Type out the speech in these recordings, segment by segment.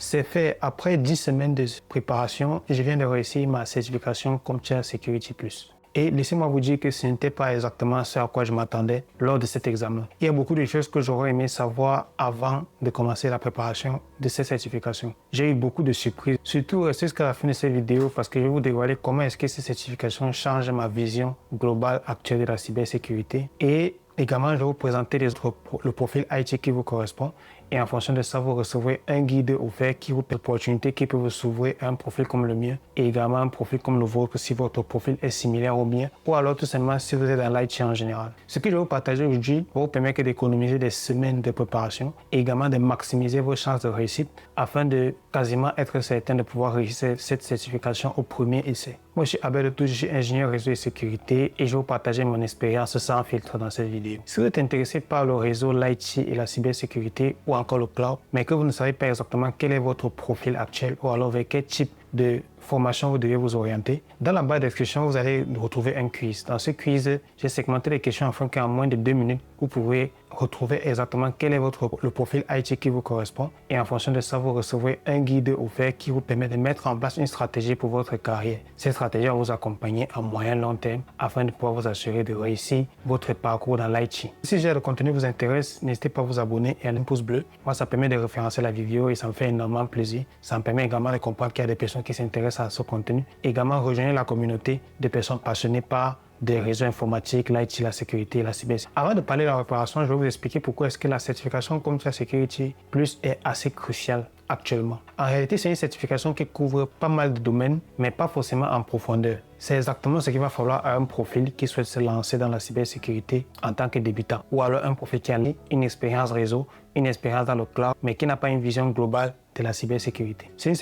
C'est fait après 10 semaines de préparation et je viens de réussir ma certification CompTIA Security Plus. Et laissez-moi vous dire que ce n'était pas exactement ce à quoi je m'attendais lors de cet examen. Il y a beaucoup de choses que j'aurais aimé savoir avant de commencer la préparation de cette certification. J'ai eu beaucoup de surprises. Surtout, restez jusqu'à la fin de cette vidéo parce que je vais vous dévoiler comment est-ce que cette certification change ma vision globale actuelle de la cybersécurité. Et également, je vais vous présenter le profil IT qui vous correspond. Et en fonction de ça, vous recevrez un guide offert qui vous permet l'opportunité qui peut vous s'ouvrir un profil comme le mien et également un profil comme le vôtre si votre profil est similaire au mien ou alors tout simplement si vous êtes dans l'IT en général. Ce que je vais vous partager aujourd'hui va vous permettre d'économiser des semaines de préparation et également de maximiser vos chances de réussite afin de quasiment être certain de pouvoir réussir cette certification au premier essai. Moi, je suis Abel Otouche, je suis ingénieur réseau et sécurité et je vais vous partager mon expérience sans filtre dans cette vidéo. Si vous êtes intéressé par le réseau, l'IT et la cybersécurité ou encore le cloud, mais que vous ne savez pas exactement quel est votre profil actuel ou alors vers quel type de formation vous devez vous orienter, dans la barre de description, vous allez retrouver un quiz. Dans ce quiz, j'ai segmenté les questions afin qu'en moins de 2 minutes, vous pouvez retrouver exactement quel est le profil IT qui vous correspond. Et en fonction de ça, vous recevrez un guide offert qui vous permet de mettre en place une stratégie pour votre carrière. Cette stratégie va vous accompagner à moyen long terme afin de pouvoir vous assurer de réussir votre parcours dans l'IT. Si le contenu vous intéresse, n'hésitez pas à vous abonner et à un pouce bleu. Moi, ça permet de référencer la vidéo et ça me fait énormément plaisir. Ça me permet également de comprendre qu'il y a des personnes qui s'intéressent à ce contenu. Également, rejoindre la communauté de personnes passionnées par des réseaux informatiques, l'IT, la sécurité et la cybersécurité. Avant de parler de la préparation, je vais vous expliquer pourquoi est-ce que la certification CompTIA Security Plus est assez cruciale actuellement. En réalité, c'est une certification qui couvre pas mal de domaines, mais pas forcément en profondeur. C'est exactement ce qu'il va falloir à un profil qui souhaite se lancer dans la cybersécurité en tant que débutant, ou alors un profil qui a une expérience réseau, une expérience dans le cloud, mais qui n'a pas une vision globale de la cybersécurité. C'est une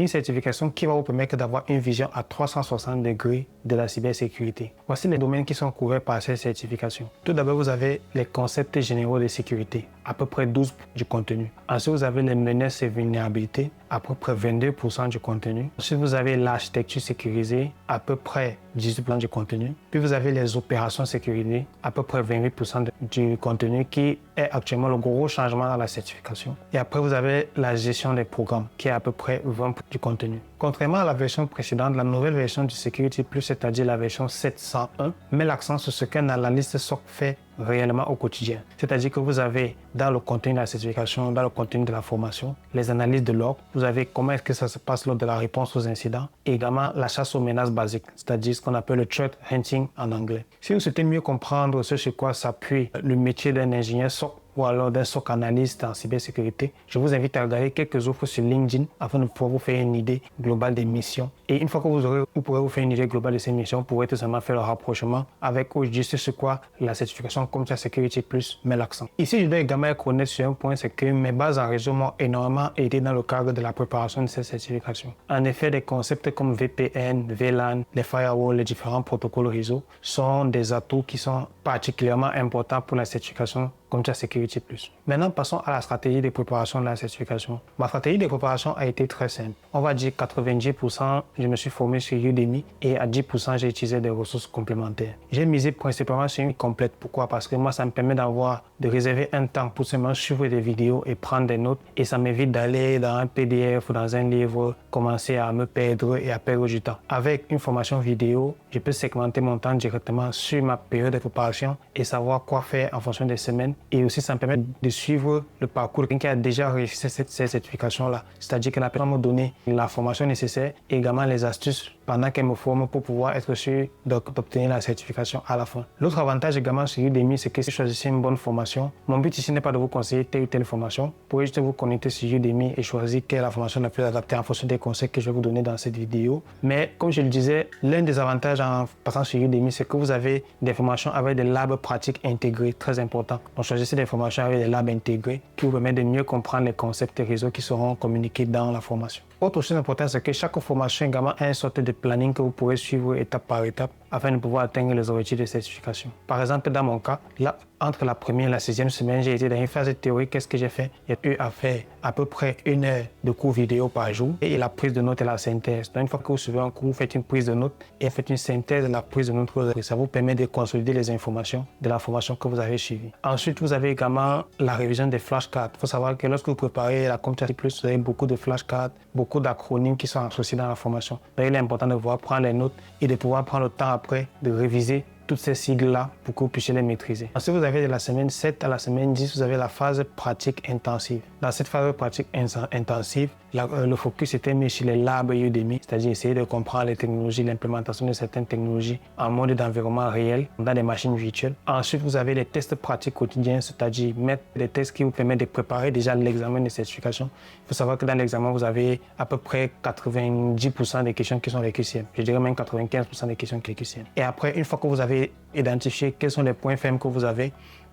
certification qui va vous permettre d'avoir une vision à 360 degrés de la cybersécurité. Voici les domaines qui sont couverts par cette certification. Tout d'abord, vous avez les concepts généraux de sécurité, à peu près 12% du contenu. Ensuite, vous avez les menaces et vulnérabilités, à peu près 22% du contenu. Ensuite, vous avez l'architecture sécurisée, à peu près 18% du contenu. Puis vous avez les opérations sécurisées, à peu près 28% du contenu, qui est actuellement le gros changement dans la certification. Et après, vous avez la gestion des programmes, qui est à peu près 20% du contenu. Contrairement à la version précédente, la nouvelle version du Security Plus, c'est-à-dire la version 701, met l'accent sur ce qu'un analyste SOC fait réellement au quotidien. C'est-à-dire que vous avez dans le contenu de la certification, dans le contenu de la formation, les analyses de log, vous avez comment est-ce que ça se passe lors de la réponse aux incidents et également la chasse aux menaces basiques, c'est-à-dire ce qu'on appelle le threat hunting en anglais. Si vous souhaitez mieux comprendre ce sur quoi s'appuie le métier d'un ingénieur SOC ou alors d'un SOC analyste en cybersécurité, je vous invite à regarder quelques offres sur LinkedIn afin de pouvoir vous faire une idée globale des missions. Et une fois que vous pourrez vous faire une idée globale de ces missions, vous pourrez tout simplement faire le rapprochement avec aujourd'hui sur quoi la certification CompTIA Security Plus met l'accent. Ici, je dois également être honnête sur un point, c'est que mes bases en réseau m'ont énormément aidé dans le cadre de la préparation de cette certification. En effet, des concepts comme VPN, VLAN, les firewalls, les différents protocoles réseau sont des atouts qui sont particulièrement importants pour la certification CompTIA Security Plus. Maintenant, passons à la stratégie de préparation de la certification. Ma stratégie de préparation a été très simple. On va dire 90%, je me suis formé sur Udemy et à 10%, j'ai utilisé des ressources complémentaires. J'ai misé principalement sur une complète. Pourquoi? Parce que moi, ça me permet de réserver un temps pour seulement suivre des vidéos et prendre des notes. Et ça m'évite d'aller dans un PDF ou dans un livre, commencer à me perdre et à perdre du temps. Avec une formation vidéo, je peux segmenter mon temps directement sur ma période de préparation et savoir quoi faire en fonction des semaines. Et aussi, ça me permet de suivre le parcours de quelqu'un qui a déjà réussi cette certification-là. C'est-à-dire que la personne m'a donné la formation nécessaire et également les astuces pendant qu'elle me forme pour pouvoir être sûr d'obtenir la certification à la fin. L'autre avantage également sur Udemy, c'est que si vous choisissez une bonne formation, mon but ici n'est pas de vous conseiller telle ou telle formation. Vous pouvez juste vous connecter sur Udemy et choisir quelle est la formation la plus adaptée en fonction des conseils que je vais vous donner dans cette vidéo. Mais comme je le disais, l'un des avantages en passant sur Udemy, c'est que vous avez des formations avec des labs pratiques intégrés, très important. Donc choisissez des formations avec des labs intégrés qui vous permettent de mieux comprendre les concepts et réseaux qui seront communiqués dans la formation. Autre chose importante, c'est que chaque formation également a une sorte de planning que vous pourrez suivre étape par étape afin de pouvoir atteindre les objectifs de certification. Par exemple, dans mon cas, là, entre la première et la 6e semaine, j'ai été dans une phase de théorie. Qu'est-ce que j'ai fait? J'ai eu à faire à peu près 1 heure de cours vidéo par jour et la prise de notes et la synthèse. Donc, une fois que vous suivez un cours, vous faites une prise de notes et vous faites une synthèse de la prise de notes. Ça vous permet de consolider les informations de la formation que vous avez suivie. Ensuite, vous avez également la révision des flashcards. Il faut savoir que lorsque vous préparez la CompTIA+, vous avez beaucoup de flashcards, beaucoup d'acronymes qui sont associés dans la formation. Donc, il est important de pouvoir prendre les notes et de pouvoir prendre le temps après de réviser toutes ces sigles-là pour que vous puissiez les maîtriser. Ensuite, vous avez de la semaine 7 à la semaine 10, vous avez la phase pratique intensive. Dans cette phase pratique intensive, le focus était mis sur les labs Udemy, c'est-à-dire essayer de comprendre les technologies, l'implémentation de certaines technologies en mode d'environnement réel, dans des machines virtuelles. Ensuite, vous avez les tests pratiques quotidiens, c'est-à-dire mettre des tests qui vous permettent de préparer déjà l'examen de certification. Il faut savoir que dans l'examen, vous avez à peu près 90% des questions qui sont les QCM. Je dirais même 95% des questions qui sont les QCM. Et après, une fois que vous avez identifié quels sont les points faibles que vous avez,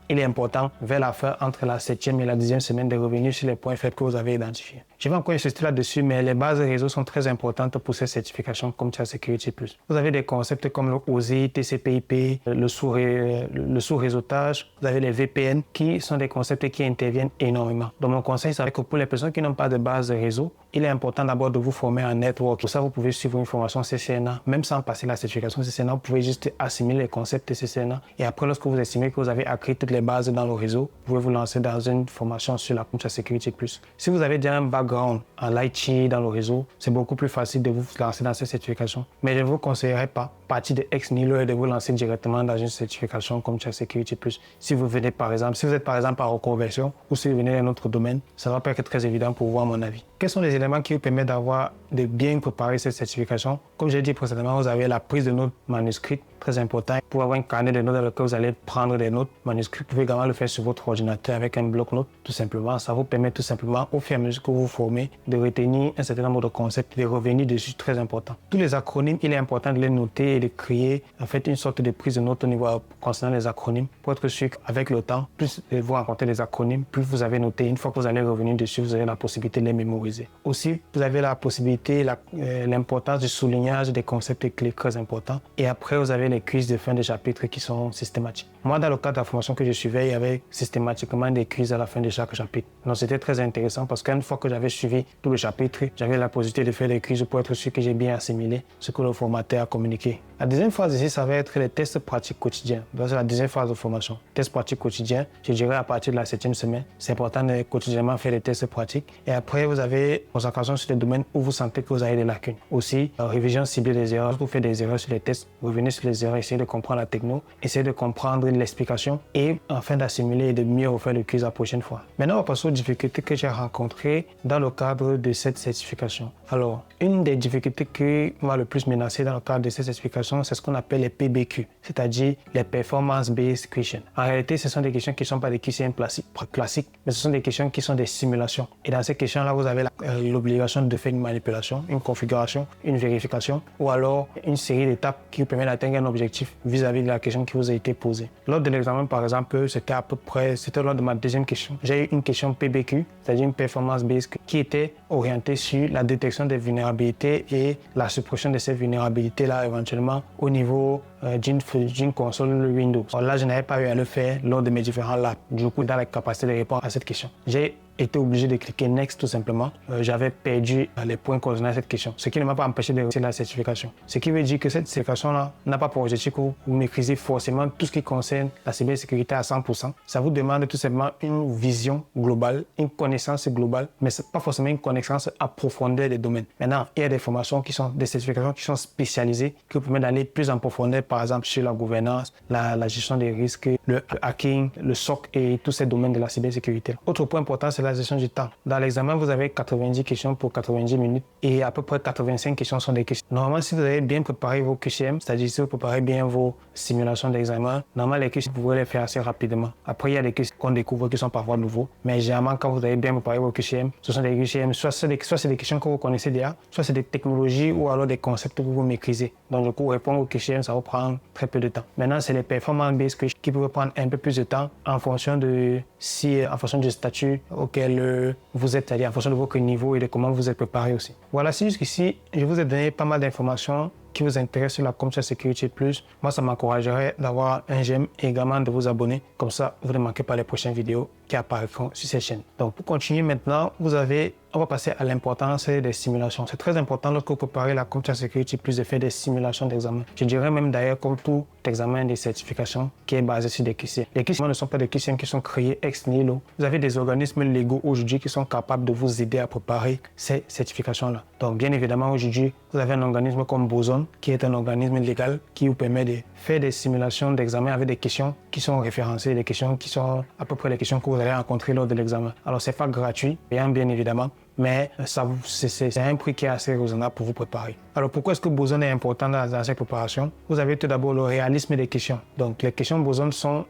il est important, vers la fin, entre la 7e et la 10e semaine, de revenir sur les points faibles que vous avez identifiés. Je vais encore insister là-dessus, mais les bases réseau sont très importantes pour ces certifications comme CompTIA Security+. Vous avez des concepts comme le OSI, TCP/IP, le sous-réseautage, vous avez les VPN, qui sont des concepts qui interviennent énormément. Donc mon conseil, c'est que pour les personnes qui n'ont pas de base réseau, il est important d'abord de vous former en network. Pour ça, vous pouvez suivre une formation CCNA, même sans passer la certification CCNA, vous pouvez juste assimiler les concepts de CCNA. Et après, lorsque vous estimez que vous avez acquis toutes les bases dans le réseau, vous pouvez vous lancer dans une formation sur la CompTIA Security+. Si vous avez déjà un background en IT dans le réseau, c'est beaucoup plus facile de vous lancer dans cette certification. Mais je ne vous conseillerais pas, partir de ex nihilo, et de vous lancer directement dans une certification comme CompTIA Security+. Si vous venez par exemple, si vous êtes par exemple en reconversion ou si vous venez d'un autre domaine, ça ne va pas être très évident pour vous à mon avis. Quels sont les éléments qui vous permettent de bien préparer cette certification? Comme j'ai dit précédemment, vous avez la prise de notes manuscrites, très important. Pour avoir un carnet de notes dans lequel vous allez prendre des notes manuscrites, vous pouvez également le faire sur votre ordinateur avec un bloc-notes, tout simplement. Ça vous permet tout simplement, au fur et à mesure que vous vous formez, de retenir un certain nombre de concepts et de revenir dessus, très important. Tous les acronymes, il est important de les noter et de créer en fait une sorte de prise de notes au niveau concernant les acronymes pour être sûr qu'avec le temps, plus vous rencontrez les acronymes, plus vous avez noté. Une fois que vous allez revenir dessus, vous avez la possibilité de les mémoriser. Aussi, vous avez la possibilité, l'importance du soulignage des concepts clés très importants. Et après, vous avez les quiz de fin de chapitre qui sont systématiques. Moi, dans le cadre de la formation que je suivais, il y avait systématiquement des quiz à la fin de chaque chapitre. Donc, c'était très intéressant parce qu'une fois que j'avais suivi tout le chapitre, j'avais la possibilité de faire des quiz pour être sûr que j'ai bien assimilé ce que le formateur a communiqué. La deuxième phase ici, ça va être les tests pratiques quotidiens. Donc, c'est la deuxième phase de formation. Tests pratiques quotidiens, je dirais à partir de la 7e semaine. C'est important de quotidiennement faire des tests pratiques. Et après, vous avez concentration sur les domaines où vous sentez que vous avez des lacunes. Aussi, révision ciblée des erreurs. Vous faites des erreurs sur les tests, revenez sur les erreurs, essayez de comprendre la techno, essayez de comprendre l'explication et enfin d'assimiler et de mieux refaire le quiz la prochaine fois. Maintenant, on va passer aux difficultés que j'ai rencontrées dans le cadre de cette certification. Alors, une des difficultés qui m'a le plus menacé dans le cadre de cette certification, c'est ce qu'on appelle les PBQ, c'est-à-dire les Performance Based Questions. En réalité, ce sont des questions qui ne sont pas des QCM classiques, mais ce sont des questions qui sont des simulations. Et dans ces questions-là, vous avez l'obligation de faire une manipulation, une configuration, une vérification, ou alors une série d'étapes qui vous permettent d'atteindre un objectif vis-à-vis de la question qui vous a été posée. Lors de l'examen, par exemple, c'était lors de ma deuxième question. J'ai eu une question PBQ, c'est-à-dire une Performance Based, qui était orientée sur la détection des vulnérabilités et la suppression de ces vulnérabilités-là éventuellement au niveau d'une console Windows. Alors là, je n'avais pas eu à le faire lors de mes différents labs. Du coup, dans la capacité de répondre à cette question. J'ai été obligé de cliquer Next tout simplement. J'avais perdu les points concernant cette question, ce qui ne m'a pas empêché de réussir la certification. Ce qui veut dire que cette certification-là n'a pas pour objectif que vous maîtrisez forcément tout ce qui concerne la cybersécurité à 100%. Ça vous demande tout simplement une vision globale, une connaissance globale, mais ce n'est pas forcément une connaissance approfondie des domaines. Maintenant, il y a des formations des certifications qui sont spécialisées, qui vous permettent d'aller plus en profondeur, par exemple sur la gouvernance, la gestion des risques, le hacking, le SOC et tous ces domaines de la cybersécurité. Autre point important, c'est la gestion du temps. Dans l'examen, vous avez 90 questions pour 90 minutes et à peu près 85 questions sont des questions. Normalement, si vous avez bien préparé vos QCM, c'est-à-dire si vous préparez bien vos simulations d'examen, normalement, les questions, vous pouvez les faire assez rapidement. Après, il y a des questions qu'on découvre qui sont parfois nouveaux, mais généralement, quand vous avez bien préparé vos QCM, ce sont des QCM, soit c'est des questions que vous connaissez déjà, soit c'est des technologies ou alors des concepts que vous maîtrisez. Donc, du coup, répondre aux QCM, ça va prendre très peu de temps. Maintenant, c'est les performance-based questions qui peuvent prendre un peu plus de temps en fonction du statut auquel auquel vous êtes allé, en fonction de votre niveau et de comment vous êtes préparé aussi. Voilà, si jusqu'ici, je vous ai donné pas mal d'informations qui vous intéressent sur la CompTIA Security Plus. Moi, ça m'encouragerait d'avoir un j'aime et également de vous abonner. Comme ça, vous ne manquez pas les prochaines vidéos qui apparaîtront sur cette chaîne. Donc, pour continuer maintenant, on va passer à l'importance des simulations. C'est très important lorsque vous préparez la CompTIA Security Plus de faire des simulations d'examen. Je dirais même d'ailleurs comme tout examen de certification qui est basé sur des QCM. Les QCM ne sont pas des QCM qui sont créés ex nihilo. Vous avez des organismes légaux aujourd'hui qui sont capables de vous aider à préparer ces certifications-là. Donc, bien évidemment, aujourd'hui, vous avez un organisme comme Boson, qui est un organisme légal qui vous permet de faire des simulations d'examen avec des questions qui sont référencées, des questions qui sont à peu près les questions que vous allez rencontrer lors de l'examen. Alors, c'est pas gratuit, bien évidemment, mais c'est un prix qui est assez raisonnable pour vous préparer. Alors, pourquoi est-ce que Boson est important dans cette préparation? Vous avez tout d'abord le réalisme des questions. Donc, les questions Boson sont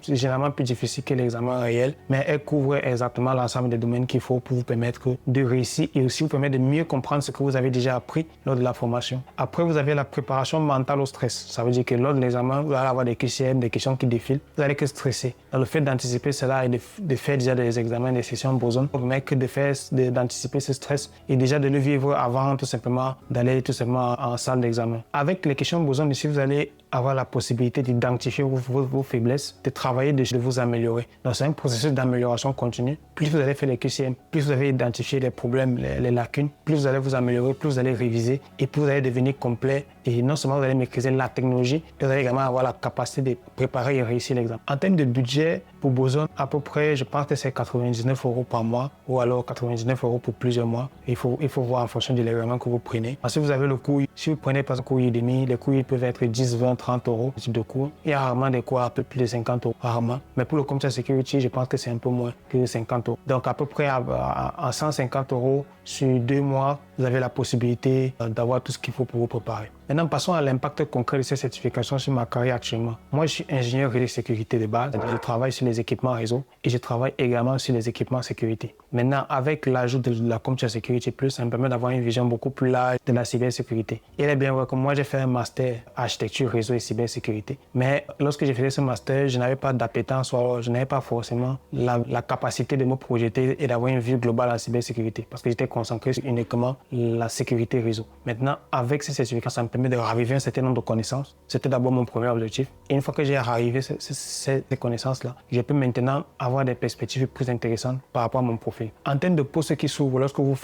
généralement plus difficiles que l'examen réel, mais elles couvrent exactement l'ensemble des domaines qu'il faut pour vous permettre de réussir et aussi vous permettre de mieux comprendre ce que vous avez déjà appris lors de la formation. Après, vous avez la préparation mentale au stress. Ça veut dire que lors de l'examen, vous allez avoir des QCM, des questions qui défilent. Vous allez que stresser. Alors, le fait d'anticiper cela et de faire déjà des examens, des sessions Boson, vous permet que d'anticiper ce stress et déjà de le vivre avant tout simplement d'aller tout simplement en salle d'examen. Avec les questions Boson ici, vous allez avoir la possibilité d'identifier vos faiblesses, de travailler, de vous améliorer. Donc, c'est un processus d'amélioration continue. Plus vous allez faire les QCM, plus vous allez identifier les problèmes, les lacunes, plus vous allez vous améliorer, plus vous allez réviser et plus vous allez devenir complet. Et non seulement vous allez maîtriser la technologie, mais vous allez également avoir la capacité de préparer et réussir l'examen. En termes de budget, pour Boson, à peu près, je pense que c'est 99 € par mois ou alors 99 € pour plusieurs mois. Il faut voir en fonction de l'examen que vous prenez. Si vous avez le cours, si vous prenez par exemple cours Udemy, les cours peuvent être 10, 20, 30 € ce type de cours. Il y a rarement des cours à peu plus de 50 €, rarement. Mais pour le CompTIA Security, je pense que c'est un peu moins que 50 €. Donc à peu près à 150 € sur 2 mois, vous avez la possibilité d'avoir tout ce qu'il faut pour vous préparer. Maintenant, passons à l'impact concret de ces certifications sur ma carrière actuellement. Moi, je suis ingénieur réseau sécurité de base. Je travaille sur les équipements réseau et je travaille également sur les équipements sécurité. Maintenant, avec l'ajout de la CompTIA Security Plus, ça me permet d'avoir une vision beaucoup plus large de la cybersécurité. Il est bien vrai que moi, j'ai fait un master architecture réseau et cybersécurité. Mais lorsque j'ai fait ce master, je n'avais pas d'appétence, ou je n'avais pas forcément la capacité de me projeter et d'avoir une vue globale en cybersécurité parce que j'étais concentré sur uniquement la sécurité réseau. Maintenant, avec ces certificats, ça me permet de raviver un certain nombre de connaissances. C'était d'abord mon premier objectif. Et une fois que j'ai ravivé ces connaissances-là, je peux maintenant avoir des perspectives plus intéressantes par rapport à mon profil. En termes de postes qui s'ouvrent, lorsque vous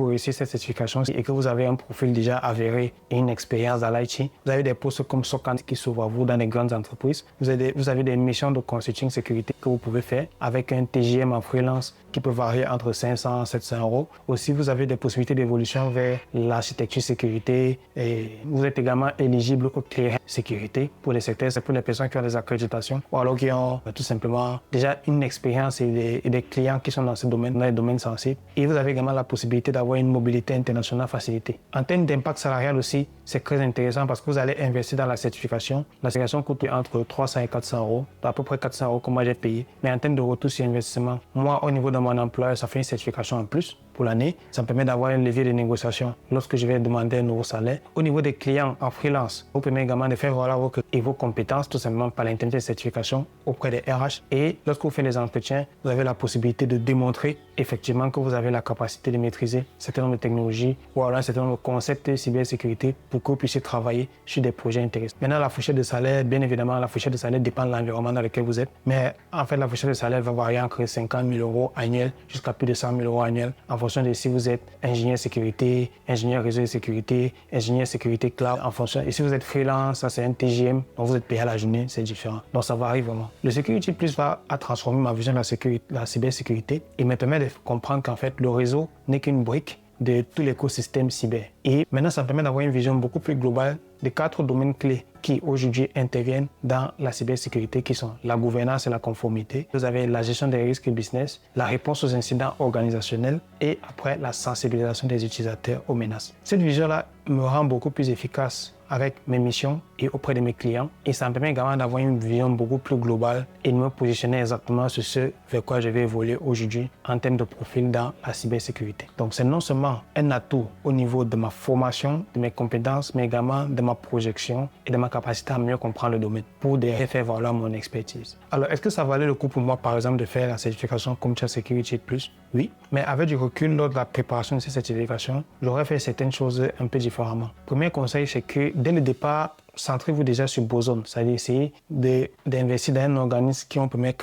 réussissez cette certification et que vous avez un profil déjà avéré et une expérience dans l'IT, vous avez des postes comme SOC qui s'ouvrent à vous dans les grandes entreprises. Vous avez des missions de consulting sécurité que vous pouvez faire avec un TJM en freelance qui peut varier entre 500 et 700 €. Aussi, vous avez des possibilités d'évolution vers l'architecture sécurité et vous êtes également éligible au clearance sécurité pour les secteurs, c'est pour les personnes qui ont des accréditations ou alors qui ont tout simplement déjà une expérience et des clients qui sont dans ce domaine, dans les domaines sensibles. Et vous avez également la possibilité d'avoir une mobilité internationale facilitée. En termes d'impact salarial aussi, c'est très intéressant parce que vous allez investir dans la certification. La certification coûte entre 300 et 400 €, à peu près 400 € que moi j'ai payé. Mais en termes de retour sur investissement, moi au niveau de mon employeur, ça fait une certification en plus pour l'année. Ça me permet d'avoir un levier de négociation lorsque je vais demander un nouveau salaire. Au niveau des clients en freelance, vous permet également de faire valoir vos compétences tout simplement par l'intermédiaire de certification auprès des RH. Et lorsque vous faites les entretiens, vous avez la possibilité de démontrer effectivement que vous avez la capacité de maîtriser un certain nombre de technologies ou alors un certain nombre de concepts de cybersécurité pour que vous puissiez travailler sur des projets intéressants. Maintenant, la fourchette de salaire, bien évidemment, la fourchette de salaire dépend de l'environnement dans lequel vous êtes. Mais en fait, la fourchette de salaire va varier entre 50 000 € annuels jusqu'à plus de 100 000 € annuels en fonction de si vous êtes ingénieur sécurité, ingénieur réseau de sécurité, ingénieur sécurité cloud, en fonction. Et si vous êtes freelance, ça c'est un TJM, donc vous êtes payé à la journée, c'est différent. Donc ça varie vraiment. Le Security Plus va transformer ma vision de la cybersécurité et me permet de comprendre qu'en fait, le réseau n'est qu'une brique de tout l'écosystème cyber. Et maintenant, ça me permet d'avoir une vision beaucoup plus globale des 4 domaines clés qui aujourd'hui interviennent dans la cybersécurité qui sont la gouvernance et la conformité. Vous avez la gestion des risques business, la réponse aux incidents organisationnels et après la sensibilisation des utilisateurs aux menaces. Cette vision-là me rend beaucoup plus efficace avec mes missions et auprès de mes clients. Et ça me permet également d'avoir une vision beaucoup plus globale et de me positionner exactement sur ce vers quoi je vais évoluer aujourd'hui en termes de profil dans la cybersécurité. Donc c'est non seulement un atout au niveau de ma formation, de mes compétences, mais également de ma projection et de ma capacité à mieux comprendre le domaine pour faire valoir mon expertise. Alors, est-ce que ça valait le coup pour moi, par exemple, de faire la certification CompTIA Security Plus? Oui, mais avec du recul, lors de la préparation de ces certifications, j'aurais fait certaines choses un peu différemment. Premier conseil, c'est que dès le départ, centrez-vous déjà sur Boson, c'est-à-dire essayer d'investir dans un organisme qui vous permet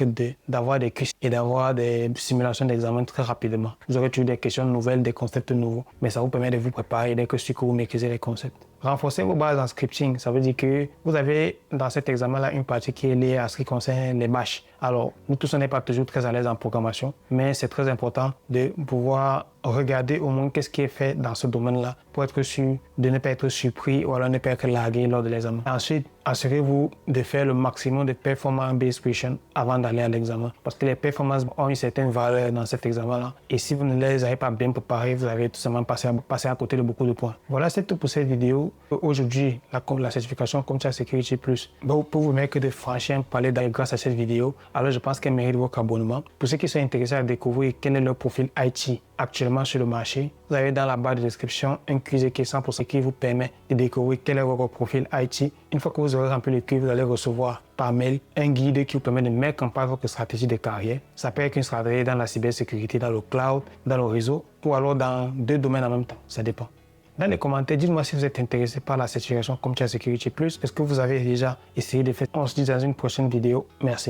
d'avoir des quiz et d'avoir des simulations d'examen très rapidement. Vous aurez toujours des questions nouvelles, des concepts nouveaux, mais ça vous permet de vous préparer dès que vous maîtrisez les concepts. Renforcez vos bases en scripting, ça veut dire que vous avez dans cet examen-là une partie qui est liée à ce qui concerne les bash. Alors, nous tous, on n'est pas toujours très à l'aise en programmation, mais c'est très important de pouvoir regarder au moins qu'est-ce qui est fait dans ce domaine-là pour être sûr de ne pas être surpris ou alors ne pas être largué lors de l'examen. Ensuite, assurez-vous de faire le maximum de performance-based questions avant d'aller à l'examen parce que les performances ont une certaine valeur dans cet examen-là et si vous ne les avez pas bien préparés, vous allez tout simplement passer à côté de beaucoup de points. Voilà, c'est tout pour cette vidéo. Aujourd'hui, la certification CompTIA Security Plus pour vous mettre que de franchir un palier grâce à cette vidéo, alors je pense qu'elle mérite votre abonnement. Pour ceux qui sont intéressés à découvrir quel est leur profil IT actuellement sur le marché, vous avez dans la barre de description un quiz qui est 100% qui vous permet de découvrir quel est votre profil IT. Une fois que vous aurez rempli le quiz, vous allez recevoir par mail un guide qui vous permet de mettre en place votre stratégie de carrière. Ça peut être une stratégie dans la cybersécurité, dans le cloud, dans le réseau ou alors dans 2 domaines en même temps. Ça dépend. Dans les commentaires, dites-moi si vous êtes intéressé par la certification CompTIA Security Plus. Est-ce que vous avez déjà essayé de faire? On se dit dans une prochaine vidéo. Merci.